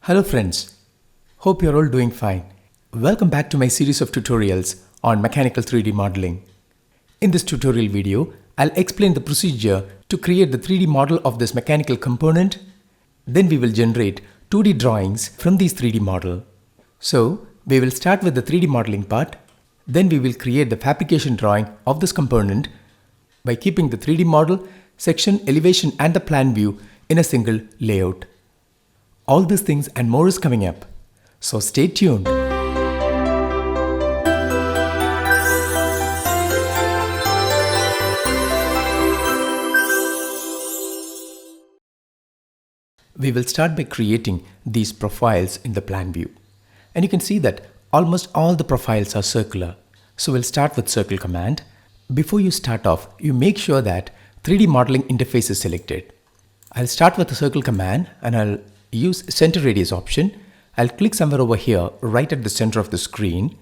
Hello friends, hope you're all doing fine. Welcome back to my series of tutorials on mechanical 3D modeling. In this tutorial video, I'll explain the procedure to create the 3D model of this mechanical component. Then we will generate 2D drawings from these 3D model. So we will start with the 3D modeling part. Then we will create the fabrication drawing of this component by keeping the 3D model, section, elevation and the plan view in a single layout. All these things and more is coming up, so stay tuned. We will start by creating these profiles in the plan view. And you can see that almost all the profiles are circular. So we'll start with circle command. Before you start off, you make sure that 3D modeling interface is selected. I'll start with the circle command and I'll use center radius option. I'll click somewhere over here right at the center of the screen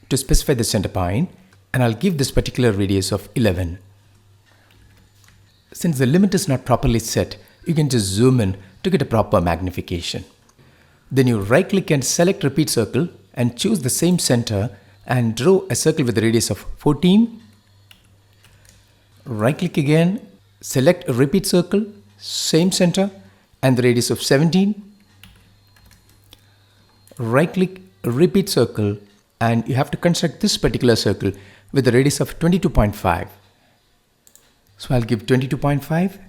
to specify the center point, and I'll give this particular radius of 11. Since the limit is not properly set, you can just zoom in to get a proper magnification. Then you right click and select repeat circle and choose the same center and draw a circle with a radius of 14. Right click again, select a repeat circle, same center and the radius of 17. Right click, repeat circle, and you have to construct this particular circle with a radius of 22.5. So I'll give 22.5.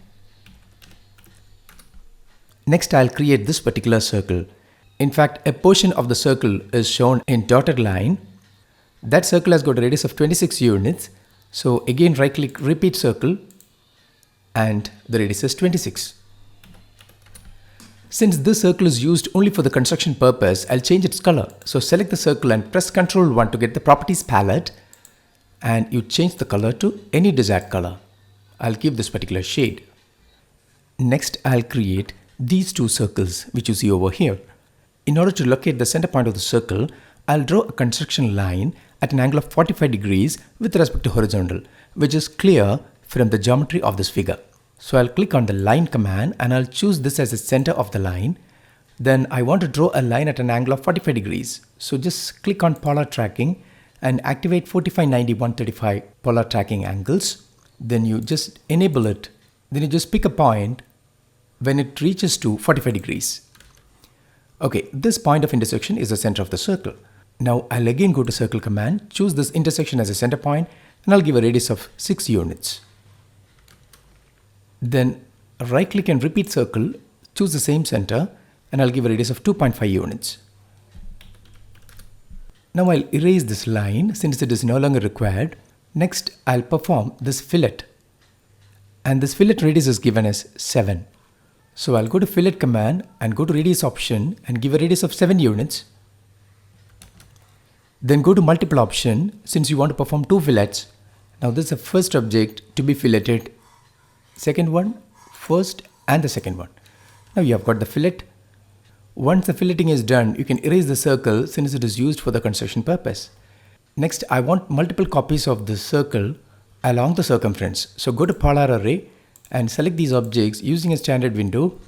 Next I'll create this particular circle. In fact, a portion of the circle is shown in dotted line. That circle has got a radius of 26 units. So again right click, repeat circle, and the radius is 26. Since this circle is used only for the construction purpose, I'll change its color. So select the circle and press Ctrl 1 to get the properties palette, and you change the color to any desired color. I'll give this particular shade. Next, I'll create these two circles which you see over here. In order to locate the center point of the circle, I'll draw a construction line at an angle of 45 degrees with respect to horizontal, which is clear from the geometry of this figure. So I'll click on the line command and I'll choose this as the center of the line. Then I want to draw a line at an angle of 45 degrees. So just click on polar tracking and activate 45, 90, 135 polar tracking angles. Then you just enable it. Then you just pick a point when it reaches to 45 degrees. Okay, this point of intersection is the center of the circle. Now I'll again go to circle command, choose this intersection as a center point, and I'll give a radius of 6 units. Then right click and repeat circle, choose the same center, and I'll give a radius of 2.5 units. Now I'll erase this line since it is no longer required. Next I'll perform this fillet, and this fillet radius is given as 7. So I'll go to fillet command and go to radius option and give a radius of 7 units. Then go to multiple option since you want to perform 2 fillets. Now this is the first object to be filleted, second one, first and the second one. Now you have got the fillet. Once the filleting is done, you can erase the circle since it is used for the construction purpose. Next, I want multiple copies of this circle along the circumference. So go to polar array and select these objects using a standard window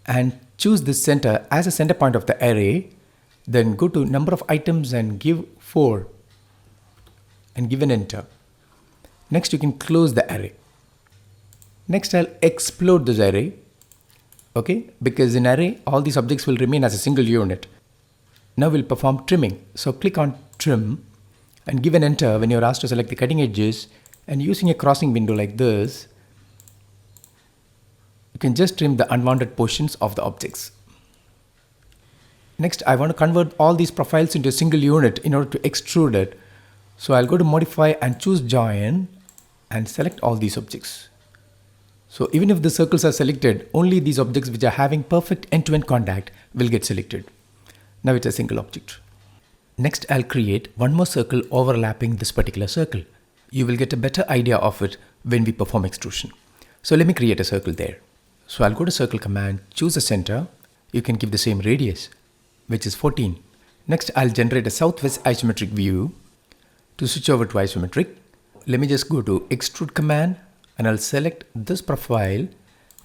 and choose this center as a center point of the array. Then go to number of items and give 4 and give an enter. Next you can close the array. Next I'll explode this array, okay, because in array all these objects will remain as a single unit. Now we'll perform trimming. So click on trim and give an enter when you're asked to select the cutting edges, and using a crossing window like this, you can just trim the unwanted portions of the objects. Next I want to convert all these profiles into a single unit in order to extrude it. So I'll go to modify and choose join and select all these objects. So even if the circles are selected, only these objects which are having perfect end-to-end contact will get selected. Now it's a single object. Next I'll create one more circle overlapping this particular circle. You will get a better idea of it when we perform extrusion. So let me create a circle there. So I'll go to circle command, choose a center. You can give the same radius, which is 14. Next I'll generate a southwest isometric view. To switch over to isometric, let me just go to extrude command and I'll select this profile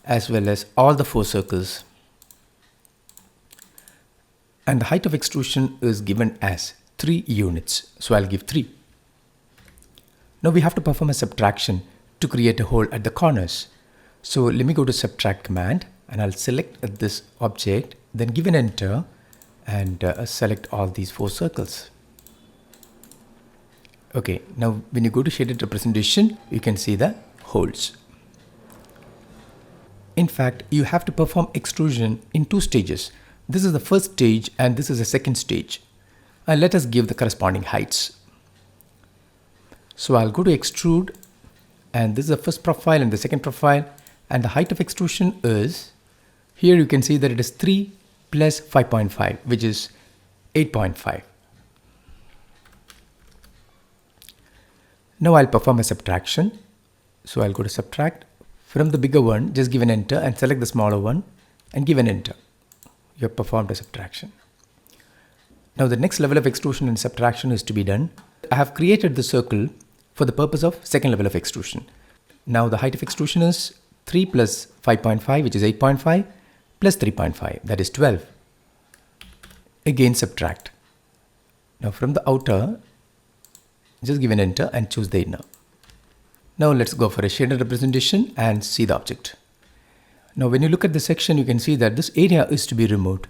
as well as all the 4 circles. And the height of extrusion is given as 3 units. So I'll give 3. Now we have to perform a subtraction to create a hole at the corners. So let me go to subtract command and I'll select this object, then give an enter and select all these 4 circles. Okay, now when you go to shaded representation, you can see the holes. In fact, you have to perform extrusion in 2 stages. This is the first stage and this is the second stage. And let us give the corresponding heights. So I'll go to extrude and this is the first profile and the second profile, and the height of extrusion is, here you can see that it is 3 plus 5.5, which is 8.5. Now I'll perform a subtraction. So I'll go to subtract. From the bigger one, just give an enter and select the smaller one and give an enter. You have performed a subtraction. Now the next level of extrusion and subtraction is to be done. I have created the circle for the purpose of second level of extrusion. Now the height of extrusion is 3 plus 5.5, which is 8.5, plus 3.5, that is 12. Again subtract. Now from the outer, just give an enter and choose the inner. Now let's go for a shaded representation and see the object. Now when you look at the section, you can see that this area is to be removed.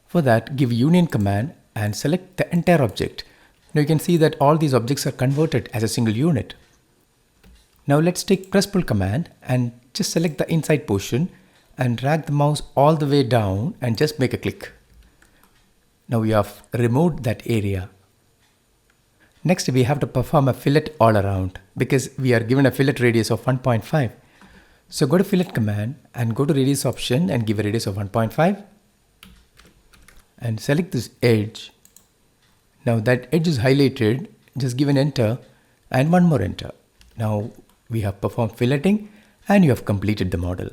For that, give union command and select the entire object. Now you can see that all these objects are converted as a single unit. Now let's take press pull command and just select the inside portion and drag the mouse all the way down and just make a click. Now we have removed that area. Next, we have to perform a fillet all around because we are given a fillet radius of 1.5. So go to fillet command and go to radius option and give a radius of 1.5 and select this edge. Now that edge is highlighted, just give an enter and one more enter. Now we have performed filleting and you have completed the model.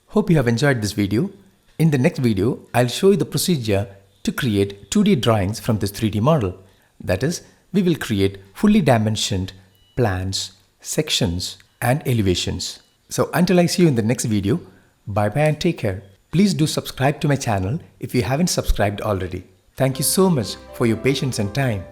Hope you have enjoyed this video. In the next video, I'll show you the procedure to create 2D drawings from this 3D model. That is, we will create fully dimensioned plans, sections and elevations. So until I see you in the next video, bye bye and take care. Please do subscribe to my channel if you haven't subscribed already. Thank you so much for your patience and time.